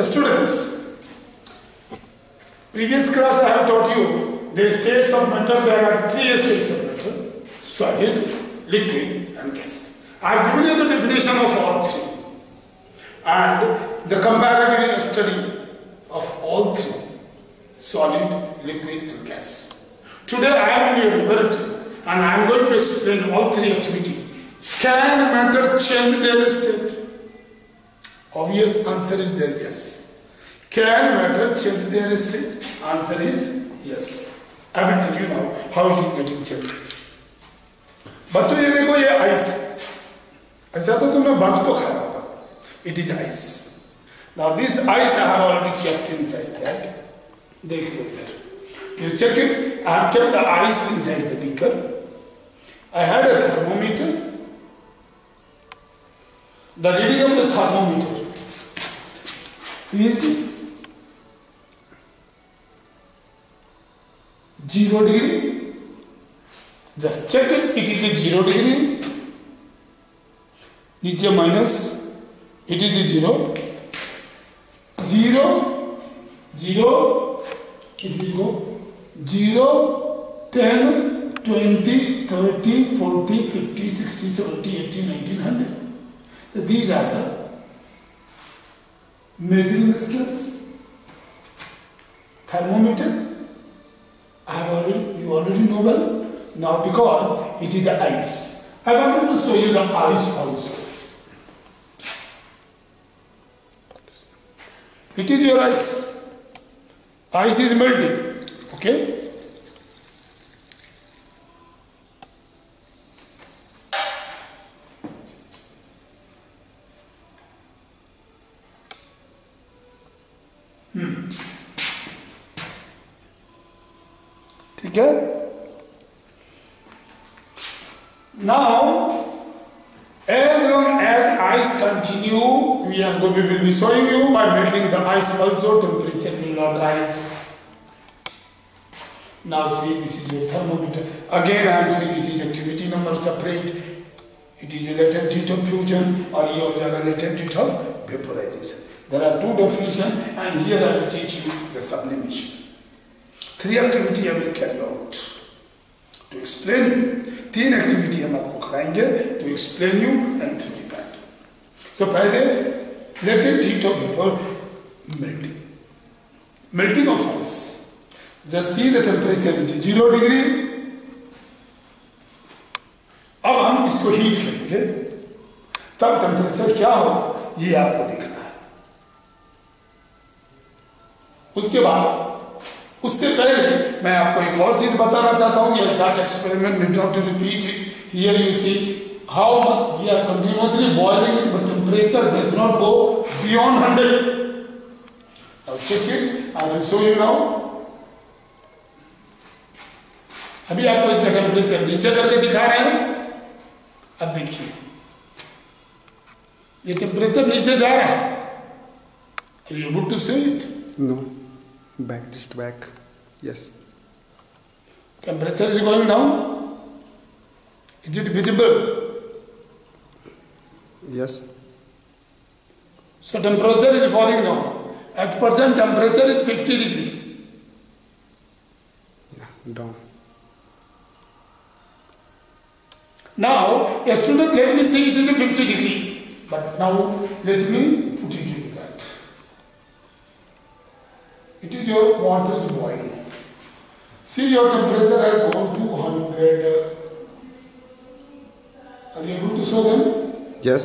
Students, previous class I have taught you the states of matter. There are three states of matter: solid, liquid and gas. I have given you the definition of all three and the comparative study of all three: solid, liquid and gas. Today I am in your laboratory and I am going to explain all three activities. Can matter change their state? Obvious answer is there, yes. Can matter change their state? Answer is yes. I will tell you now how it is getting changed. बच्चों ये देखो ये ice है. ऐसा तो तुमने बर्फ तो खाया होगा. It is ice. Now this ice I have already kept inside that. देख लो इधर. You check it. I have kept the ice inside the beaker. I had a thermometer. The reading of the thermometer is 0 degree. Just check it. It is a 0 degree. This is a minus. It is a 0. 0. 0. It will go 0, 10, 20, 30, 40, 50, 60, 70, 80, 90, 100. So these are the measuring scales. Thermometer, you already know well. Now because it is ice, I wanted to show you the ice also. It is your ice. Ice is melting. Okay. ठीक है. Now, as long as ice continue, we will be showing you by melting the ice also temperature will not rise. Now see, this is your thermometer. Again I am showing it is activity number separate. It is a latent heat of fusion or a latent heat of vaporization. There are two definitions and here I will teach you the sublimation. Three activity I will carry out to explain you. तीन activity हम आपको कराएंगे to explain you and to report. So पहले latent heat of vapor melting. Melting of ice. Just see the temperature is 0 degree. अब हम इसको heat करेंगे तब टेम्परेचर क्या होगा ये आपको देखना है. उसके बाद उससे पहले मैं आपको एक और चीज बताना चाहता हूं. That experiment need not to repeat it. Here you see how much we are continuously boiling it but temperature does not go beyond 100. Now check it. I will show you now. अभी आपको इसका temperature नीचे करके दिखा रहे हैं. अब देखिए ये टेम्परेचर नीचे जा रहा है. Are you able to see it? No. Back, just back. Yes. Temperature is going down. Is it visible? Yes. So temperature is falling down. At present temperature is 50 degree. Yeah, down. Now, a student, let me see it is a 50 degree. But now let me put it in that. It is your water is boiling. See your temperature has gone to 100. Are you able to show them? Yes.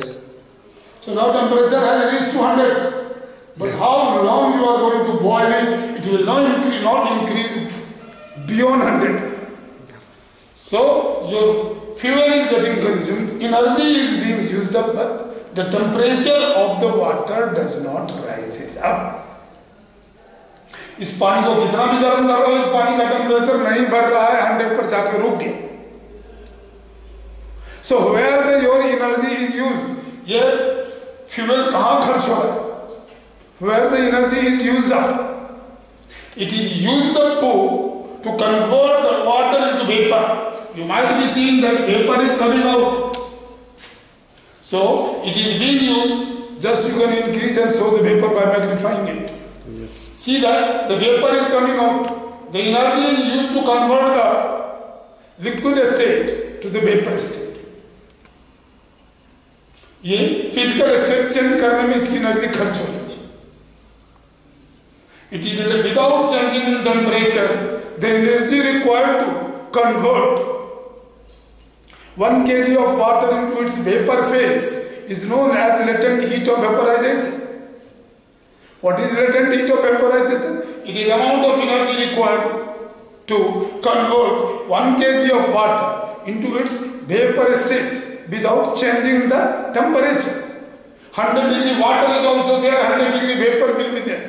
So now temperature has reached 100. But how long you are going to boil it? It will not increase beyond 100. So your fuel is getting consumed. Energy is being used up, but the temperature of the water does not rise up. इस पानी को कितना भी गर्म करो इस पानी का टेम्परेचर नहीं बढ़ रहा है. 100 पर जाके रुक गया. So where the your energy is used, ये फ्यूल कहां खर्च हो रहा है? Where the energy is used up, it is used up to convert the water into vapour. You might be seeing that vapour is coming out. So it is being used just you can increase and show the vapor by magnifying it. Yes. See that the vapor is coming out. The energy is used to convert the liquid state to the vapor state. ये physical state change करने में इसकी energy खर्च हो रही है. It is without changing in temperature, the energy required to convert 1 kg of water into its vapor phase is known as latent heat of vaporization. What is latent heat of vaporization? It is amount of energy required to convert 1 kg of water into its vapor state without changing the temperature. 100 degree water is also there, 100 degree vapor will be there.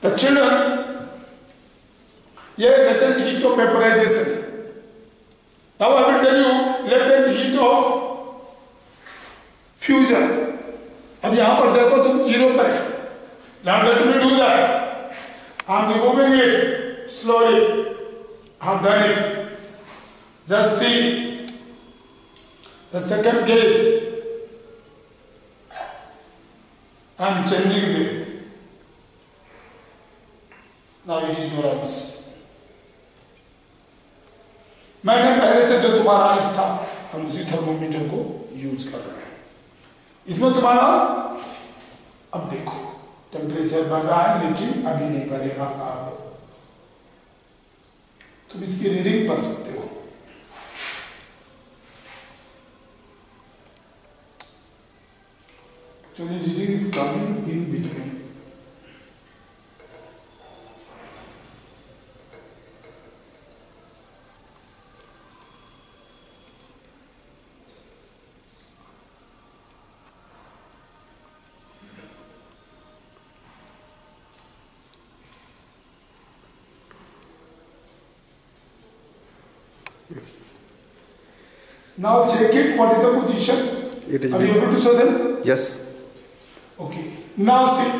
The children, here latent heat of vaporization. Now I will tell you latent heat of fusion. अब यहां पर देखो तुम zero पर है. Now let me do that. I am removing it slowly. I have done it. Just see the second case. I am changing it. Now it is your eyes. मैंने पहले से जो तुम्हारा आइस था हम उसी थर्मोमीटर को यूज कर रहे हैं. इसमें तुम्हारा अब देखो टेम्परेचर बढ़ रहा है लेकिन अभी नहीं बढ़ेगा. आप तुम इसकी रीडिंग पढ़ सकते हो. So the reading is coming in between. Now check it. What is the position? It is. Are you able to show them? Yes. Okay. Now see.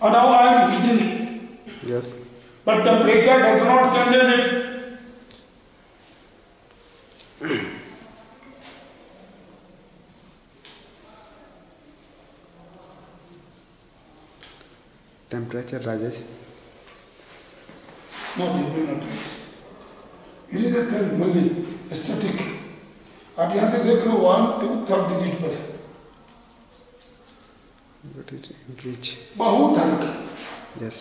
Now I am heating it. Yes. But temperature does not change it. Temperature rises. No, it will not rise. It is a thermally static. आप यहाँ से देख लो 1, 2, 3 digit पर है. But it increase. बहुत हल्का. Yes.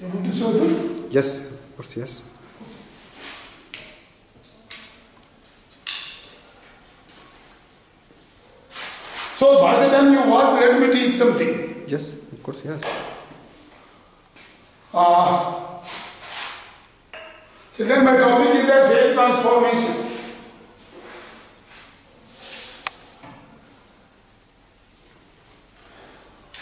You want to show them? Yes. Of course. Yes. So by the time you watch, let me teach something. Yes. Of course. Yes. Children, my topic is that phase transformation.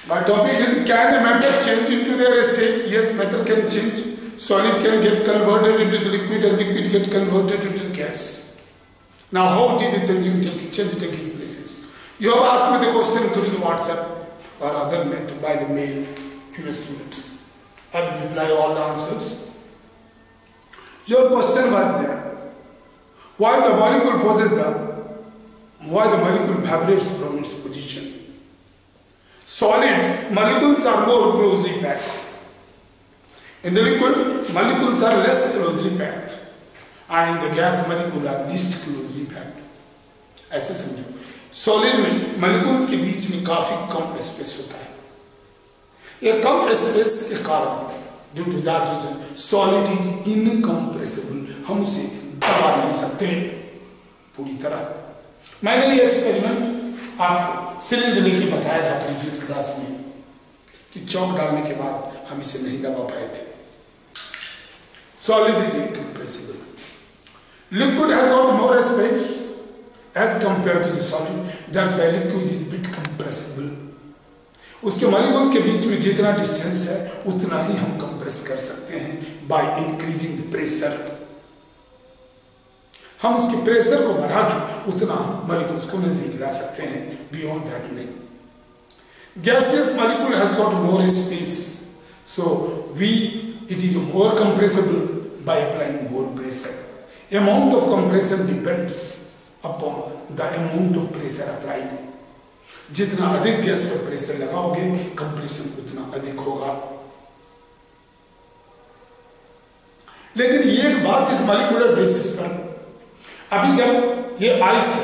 My topic is, can the matter change into their state? Yes, matter can change. Solid can get converted into the liquid and liquid get converted into the gas. Now how it is change taking places? You have asked me the question through the WhatsApp or other net by the mail, few students. I will reply all the answers. Your question was there. Why the molecule vibrates from its position? Solid molecules are more closely packed. In the liquid, molecules are less closely packed. And in the gas, molecules are least closely packed. ऐसे समझो. Solid में molecules के बीच में काफी कम space होता है. ये कम स्पेस के कारण due to that reason solid is incompressible. हम उसे दबा नहीं सकते पूरी तरह. मैंने ये एक्सपेरिमेंट आपको सिरिंज लेके बताया था प्रीवियस क्लास में कि चौक डालने के बाद हम इसे नहीं दबा पाए थे. Solid is incompressible. Liquid has got more space as compared to the solid. That's why liquid is a bit compressible. उसके मॉलिक्यूल्स के बीच में जितना डिस्टेंस है उतना ही हम कंप्रेस कर सकते हैं by increasing the pressure. हम उसके प्रेशर को बढ़ा के उतना मॉलिक्यूल्स को नजदीक ला सकते हैं, बियॉन्ड दैट नहीं. Gaseous molecule has got more space, so it is more compressible by applying more pressure. Amount of compression depends upon the amount of pressure applied. जितना अधिक गैस पर प्रेशर लगाओगे कंप्रेशन उतना अधिक होगा. लेकिन ये एक बात इस मॉलिक्यूलर बेसिस पर, अभी जब ये आइस है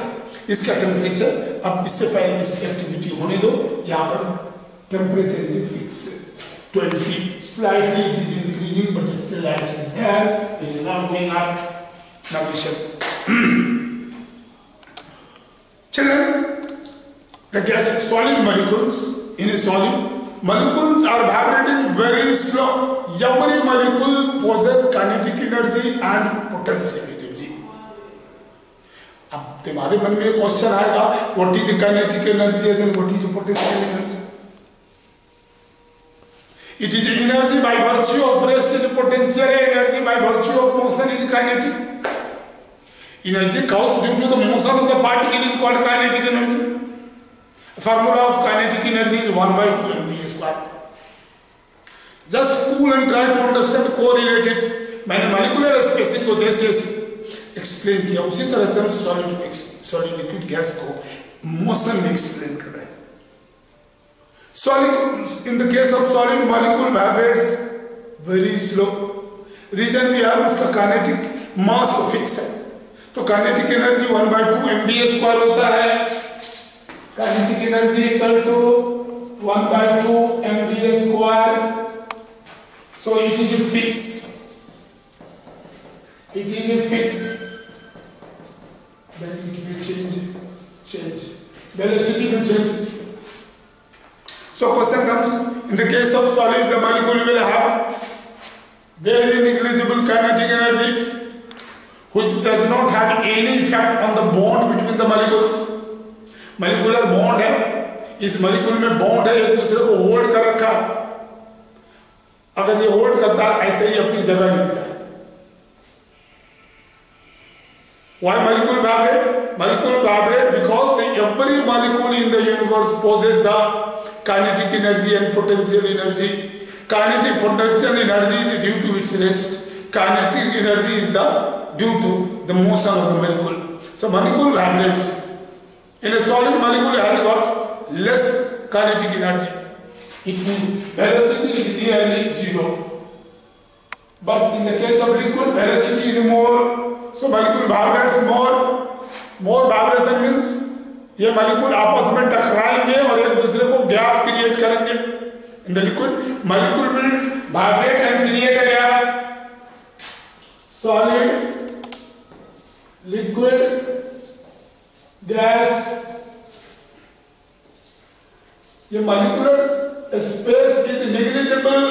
इसका टेम्परेचर, अब इससे पहले इसकी एक्टिविटी होने दो, यहाँ पर temperature is fix 20, slightly it is increasing but still ice is there, it is not going up. Now listen children, the gas solid molecules in a solid molecules are vibrating very slow. Every molecule possesses kinetic energy and potential energy. अब तुम्हारे मन में question आएगा, what is the kinetic energy and what is the potential energy? It is energy by virtue of rest, is potential energy by virtue of motion is kinetic. Energy caused due to the motion of the particle is called kinetic energy. Formula of kinetic energy is 1/2 mv². Just cool and try to understand correlated. मैंने molecular spacing को जैसे explain किया उसी तरह से हम solid liquid gas को motion में एक्सप्लेन कर रहे हैं. Solid, in the case of solid molecule vibrates very slow. Reason we have उसका kinetic mass को फिक्स है, तो kinetic energy 1/2 mv² होता है. Kinetic energy equal to 1/2 mv². So it is fixed. It is fixed. Then it will change. Velocity will change. So question comes, in the case of solid, the molecule will have very negligible kinetic energy, which does not have any effect on the bond between the molecules. Molecular bond है, इस molecule में bond है, एक दूसरे को hold कर रखा. अगर ये hold करता ऐसे ही अपनी जगह हिलता है. Why molecule vibrate? Molecule vibrate because every molecule in the universe possesses the kinetic energy and potential energy. Kinetic potential energy is due to its rest. Kinetic energy is due to the motion of the molecule. So molecule vibrates. In a solid molecule has got less kinetic energy. It means velocity is nearly zero. But in the case of liquid, velocity is more. So molecule vibrates more. More vibration means ये molecule आपस में टकराएंगे और एक दूसरे को gap create करेंगे. In the liquid, molecule will vibrate and create a gap. Solid, liquid, gas. ये molecular space is negligible.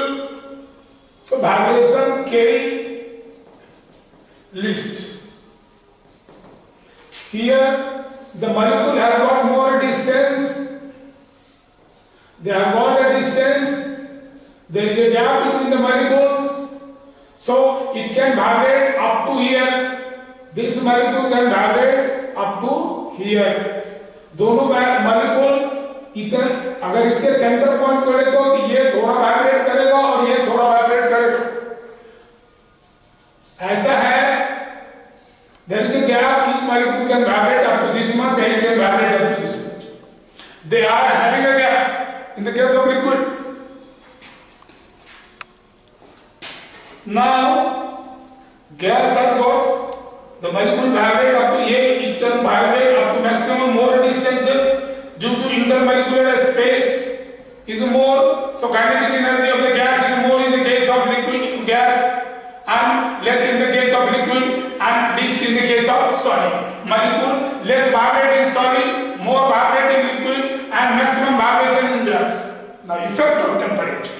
So vibration carry least. Here the molecule has got more distance. They have got a distance. There is a gap between the molecules, so it can vibrate up to here. This molecule can vibrate up to here. दोनों molecule इतने, अगर इसके centre point को ले तो ये थोड़ा vibrate करेगा और ये थोड़ा वाइब्रेट करेगा. ऐसा है. There is a gap. This molecule can vibrate up to this much and it can vibrate up to this much. They are having a gap in the case of liquid. Now, gas has got the molecule vibrate up to here. It can vibrate up to maximum more distances due to intermolecular space is more. So kinetic energy of the gas is more in the case of liquid gas and less in the case of liquid and least in the case of solid. Molecule less vibrate in solid, more vibrate in liquid and maximum vibration in gas. Now effect of temperature.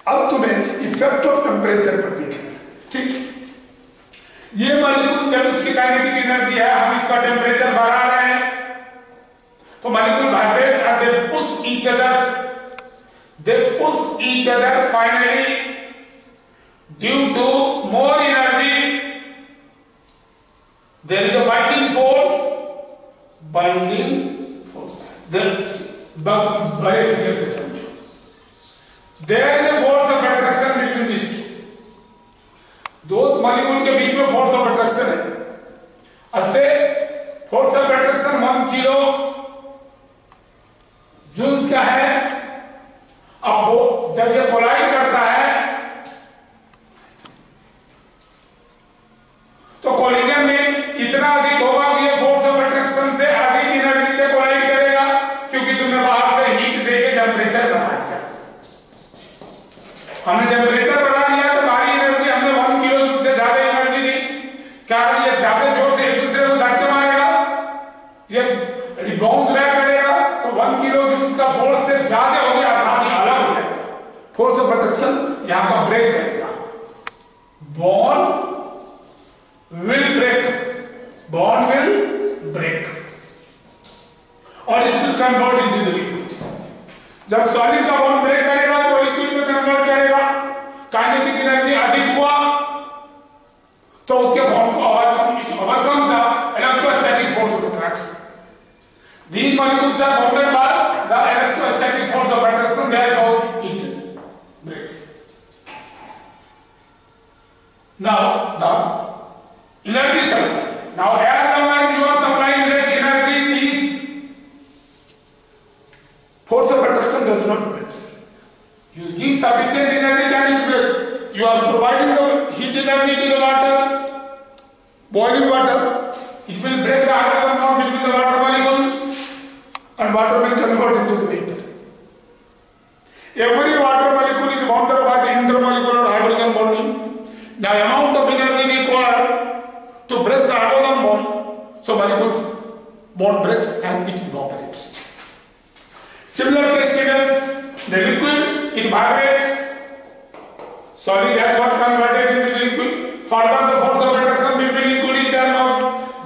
अब तुम्हें effect of temperature पर देखना. ठीक, ये molecule जब इसकी kinetic energy है, हम इसका टेम्परेचर बढ़ा रहे हैं, तो molecule vibrates and they push each other. They push each other finally due to more energy There is a binding force. बड़े फिगर से समझो. There is a force of attraction between these two. दो molecule के बीच में force of attraction है. ऐसे force of attraction 1 kilo joules का है. अब वो जब ये कोलाइड करता है तो कोलिजन में इतना अधिक होगा कि ये फोर्स ऑफ अट्रैक्शन से अधिक एनर्जी से कोलाइड करेगा, क्योंकि तुमने बाहर से हीट देके टेम्परेचर बढ़ा दिया. हमने टेम्परेचर बढ़ा दिया तो हमारी एनर्जी हमने 1 किलो जूल से ज्यादा एनर्जी दी. कारण ये ज्यादा जोर से एक दूसरे को धक्के मारेगा, ये बाउंस बैक करेगा, तो 1 किलो जूल का फोर्स से ज्यादा हो गया, साथ ही अलग हो जाएगा. फोर्स ऑफ अट्रैक्शन यहां का ब्रेक करेगा. Bond will break, bond will break, और it will convert into the liquid. जब सॉलिड का बॉन्ड ब्रेक करेगा तो लिक्विड में कन्वर्ट करेगा. काइनेटिक एनर्जी अधिक हुआ तो उसके बॉन्ड को ओवरकम था electrostatic force of attraction. These molecules are bounded by the electrostatic force of attraction, therefore it breaks. Now the energy supply. Now as long as you are supplying less energy, this force of attraction does not break. You give sufficient energy, can it break? You are providing the heat energy to the water, boiling water. It will break the hydrogen bond between the water molecules, and water will convert into the vapor. Every water molecule is bounded by the intermolecular hydrogen bonding. Now amount of energy required to break the hydrogen bond, so molecules bond breaks and it evaporates. Similar case studies, the liquid, it vibrates, solid has got converted into the liquid. Further the force of attraction between liquid is there now,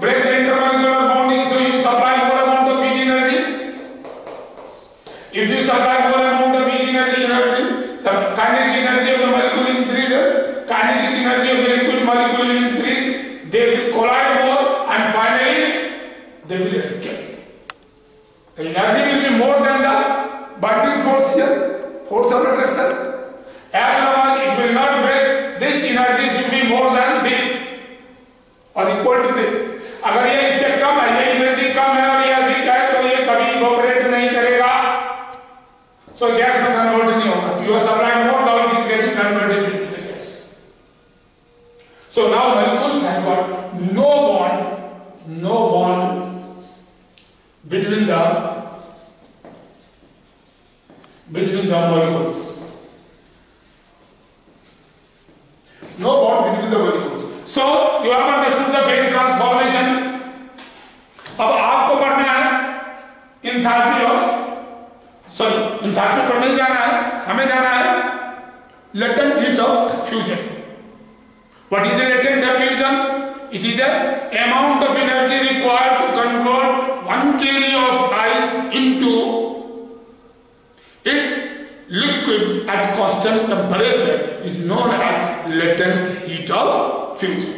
break the intermolecular bonding, so you supply more amount of heat energy. If you supply more amount of heat energy, the kinetic energy of the molecule increases, kinetic energy of the liquid molecule will increase. They will collide more and finally they will escape. The energy will be more than the binding force here, force of attraction. As long as it will not break, this energy should be more than this or equal to this. अगर ये इससे कम है, ये energy कम है और ये अधिक है, तो ये कभी इवोपरेट नहीं करेगा, so गैस में कन्वर्ट नहीं होगा. You are supplying more, now it is getting converted into the gas. So now molecules have got no bond between the molecules. No bond between the molecules. So you have understood the phase transformation. अब आपको पढ़ना है enthalpy पर नहीं जाना है, हमें जाना है latent heat of fusion. What is the latent fusion? It is the amount of energy required to convert 1 kg of ice into its liquid at constant temperature is known as latent heat of fusion.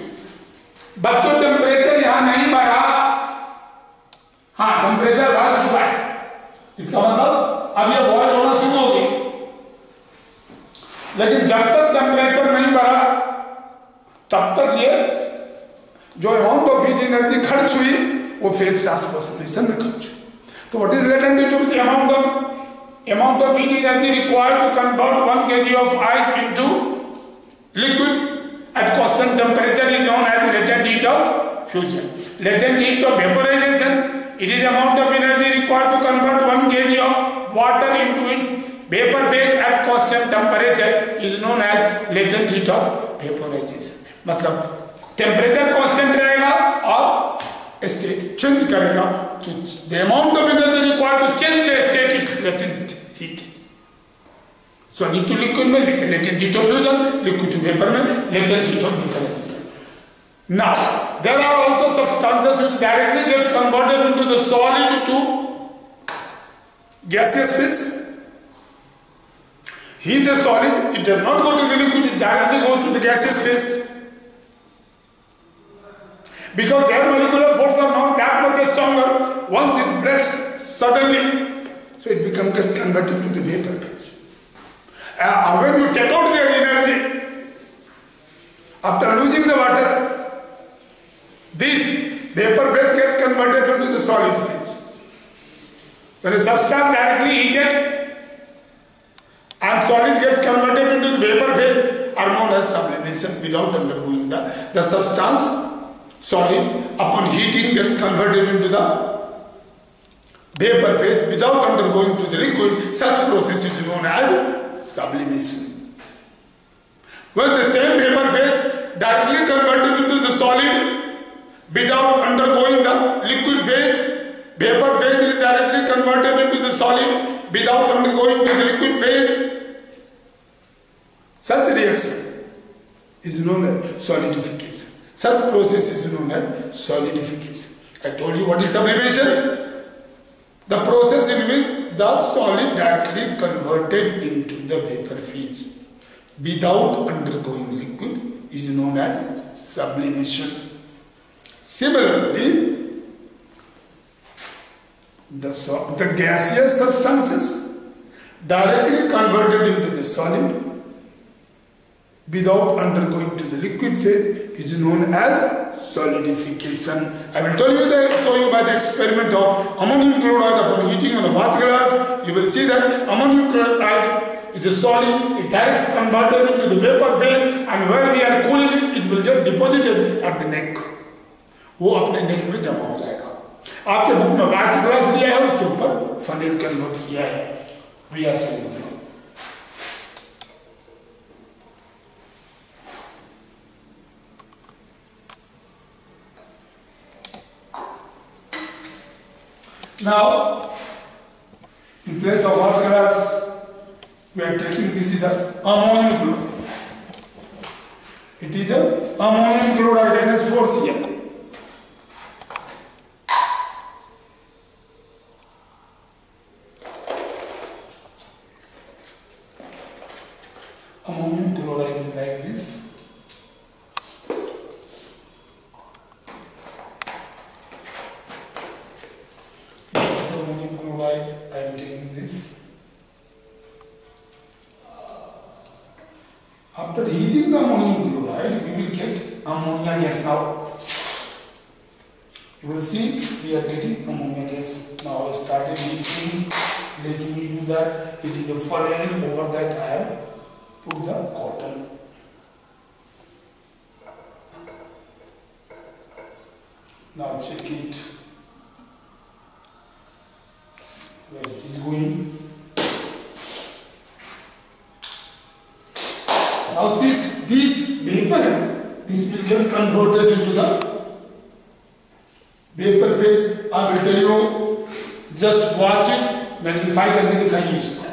बच्चों temperature यहां नहीं बढ़ा, हाँ temperature बढ़ चुका है, इसका मतलब अब ये बॉयल होना शुरू हो गई. लेकिन जब तक टेम्परेचर नहीं बढ़ा तब तक ये जो अमाउंट ऑफ हीट एनर्जी खर्च हुई वो फेज ट्रांसफॉर्मेशन में खर्च हुई. तो what is latent heat means amount of heat energy required to convert 1 kg of ice into liquid at constant temperature is known as latent heat of fusion. Latent heat of vaporization, it is amount of energy required to convert 1 kg of water into its vapor phase at constant temperature is known as latent heat of vaporization. मतलब temperature constant रहेगा और state change करेगा, तो the amount of energy required to change the state is latent heat. So need to liquid में latent heat of fusion, liquid to vapour में latent heat of vaporization. Now there are also substances which directly gets converted into the solid to gaseous phase. Heat is solid, it does not go to the liquid, it directly goes to the gaseous phase. Because their molecular force are not that much stronger. Once it breaks suddenly, so it gets converted to the vapor phase. When you take out their energy, after losing the water, this vapor phase gets converted into the solid phase. When a substance directly heated and solid gets converted into the vapor phase are known as sublimation without undergoing the substance solid upon heating gets converted into the vapor phase without undergoing to the liquid. Such process is known as sublimation. When the same vapor phase directly converted into the solid without undergoing the liquid phase, vapor phase is directly converted into the solid without undergoing to the liquid phase. Such reaction is known as solidification. Such process is known as solidification. I told you what is sublimation? The process in which the solid directly converted into the vapor phase without undergoing liquid is known as sublimation. Similarly, the gaseous substances directly converted into the solid without undergoing to the liquid phase is known as solidification. I will show you by the experiment of ammonium chloride upon heating on the watch glass. You will see that ammonium chloride is a solid, it directly converted into the vapor phase, and when we are cooling it, it will get deposited at the neck. वो अपने नेक में जमा हो जाएगा. आपके book में watch glass दिया है, उसके ऊपर फनेल कन्वर्ट किया है. We are saying now, in place of watch glass, we are taking this is a ammonium chloride. It is a ammonium chloride NH4Cl. Ammonium chloride is like this. Ammonium chloride, I am taking this. After heating the ammonium chloride, we will get ammonia gas now. You will see we are getting ammonia gas. Now I started heating. Let me do that. It is a funnel. Over that I have put the cotton. Now check it. Where it is going. Now see this vapor, this will get converted into the vapor phase. I will tell you, just watch it. Magnify करके दिखाइए इसको.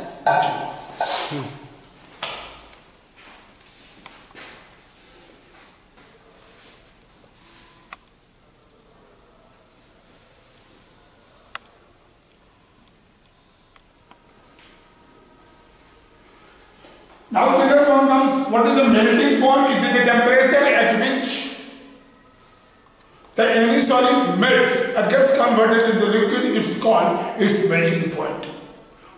Now the next one comes, what is the melting point? It is the temperature at which the any solid melts and gets converted into liquid. It's called its melting point.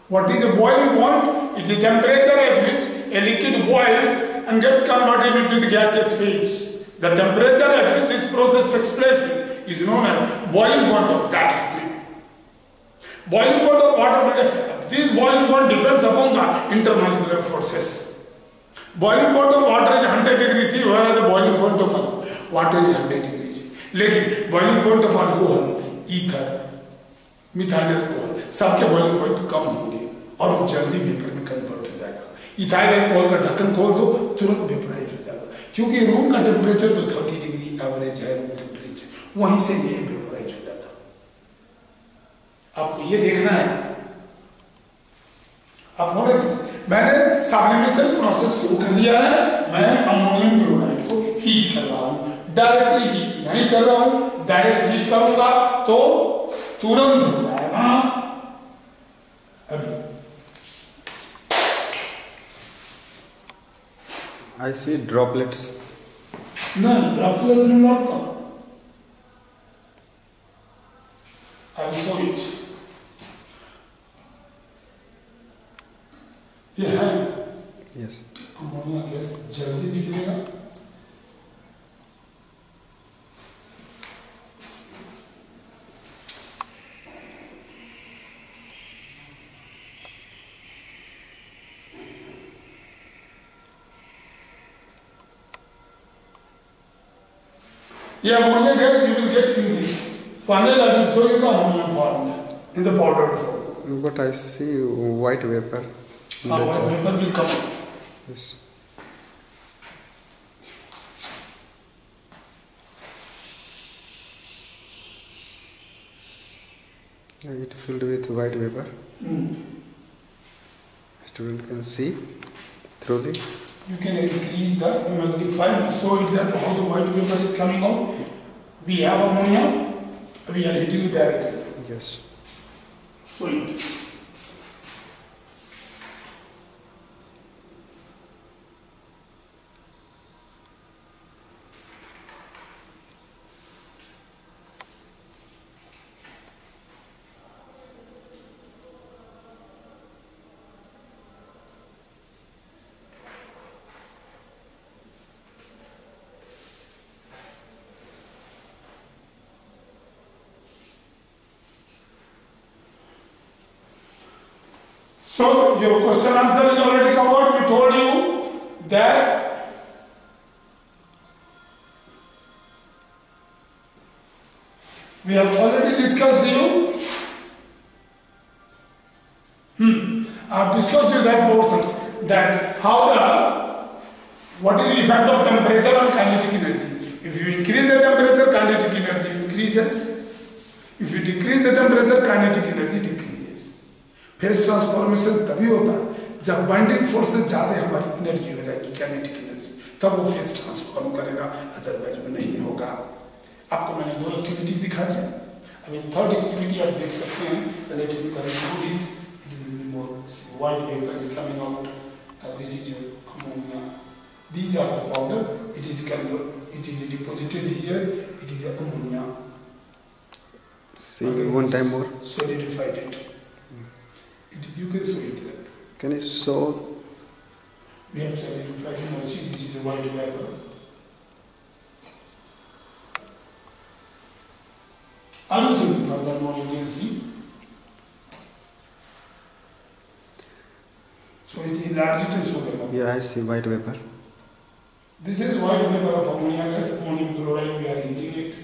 What is a boiling point? It is the temperature at which a liquid boils and gets converted into the gaseous phase. The temperature at which this process takes place is known as boiling point of that liquid. Boiling point of water. This boiling point depends upon the intermolecular forces. Boiling point of water is 100 degrees C, whereas the boiling point of water is 100 degrees C. लेकिन boiling point of alcohol, ether, methyl alcohol, सबके boiling point कम होंगे और जल्दी vapour में convert हो जाएगा. Ethyl alcohol का ढक्कन खोल दो, तुरंत वेपराइज हो जाएगा. क्योंकि रूम का टेम्परेचर जो 30 डिग्री एवरेज है रूम टेम्परेचर, वहीं से ये वेपराइज हो जाता. आपको ये देखना है. अब होने दीजिए. मैंने सब्लिमेशन प्रोसेस शुरू कर दिया है. मैं अमोनियम क्लोराइड को हीट कर रहा हूं. डायरेक्टली हीट नहीं कर रहा हूं. डायरेक्ट हीट करूंगा तो तुरंत हो जाएगा. अभी I see droplets. No, droplets will not come. ये है Yes. अमोनिया गैस जल्दी निकलेगा। ये ammonia gas you will get in this funnel and will show you the ammonia formula in the powder form. But I see white vapor. in the White jar. vapor will come. Yes. Yeah, it filled with white vapor. Student can see thoroughly. You can increase the magnify, show it that how the white vapor is coming out. We have ammonia, we are hitting it directly. Yes. Show it. So your question answer is already covered. We told you that we have already discussed you. I have discussed you that portion, that how what is the effect of temperature on kinetic energy. If you increase the temperature, kinetic energy increases. If you decrease the temperature, kinetic energy decreases. Phase transformation तभी होता है जब binding force से ज्यादा हमारी energy हो जाएगी, kinetic energy, तब वो फेज ट्रांसफॉर्म करेगा, अदरवाइज में नहीं होगा। आपको मैंने दो एक्टिविटी दिखा दी। अभी थर्ड एक्टिविटी आप देख सकते हैं। Let me conclude it, it will be more white vapour is coming out. This is ammonia, these are the powder, it is deposited here, it is ammonia. See one time more. Solidified it. You can show it there. Can you show? We have solidified it. Now see, this is a white vapor. I will show you furthermore, you can see. So it enlarged it and show them. Yeah, I see white vapor. This is white vapor of ammonia gas, ammonium chloride, we are heating it.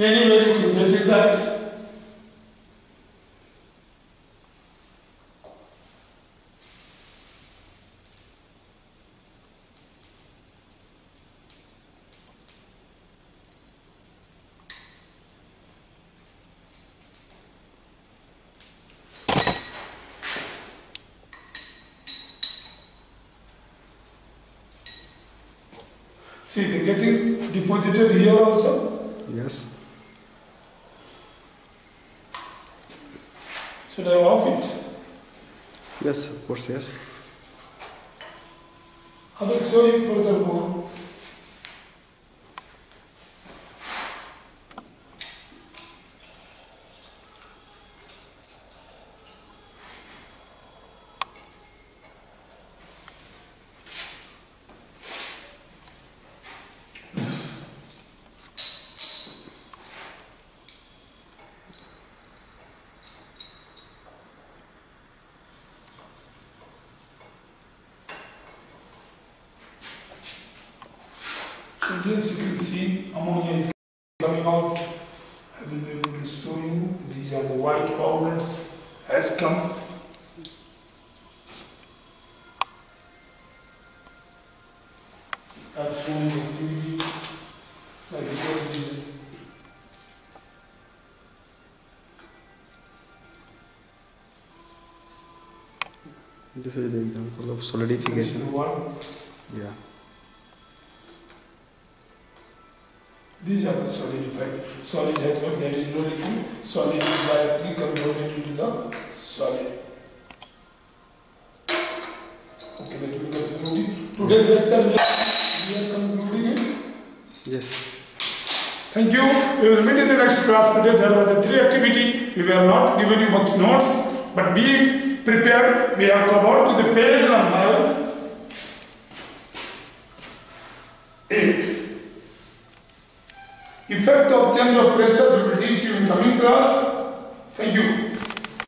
Anyway, you can get it that. See, they're getting deposited here also. Yes. Should I off it? Yes, of course, yes. I will show you furthermore. Yes, you can see ammonia is coming out. I will be able to show you. These are the white powders has come. I have shown you the activity like it was. This is the example of solidification. Yeah. These are the solidified. Solid has got, there is no liquid. Solid is directly converted into the solid. Okay, let me conclude it. Today's lecture we are concluding it. Yes. Thank you. you. We will meet in the next class today. There was a 3 activity. We were not given you much notes, but be prepared. We have covered to the page number 8. Effect of change of pressure we will teach you in coming class. Thank you.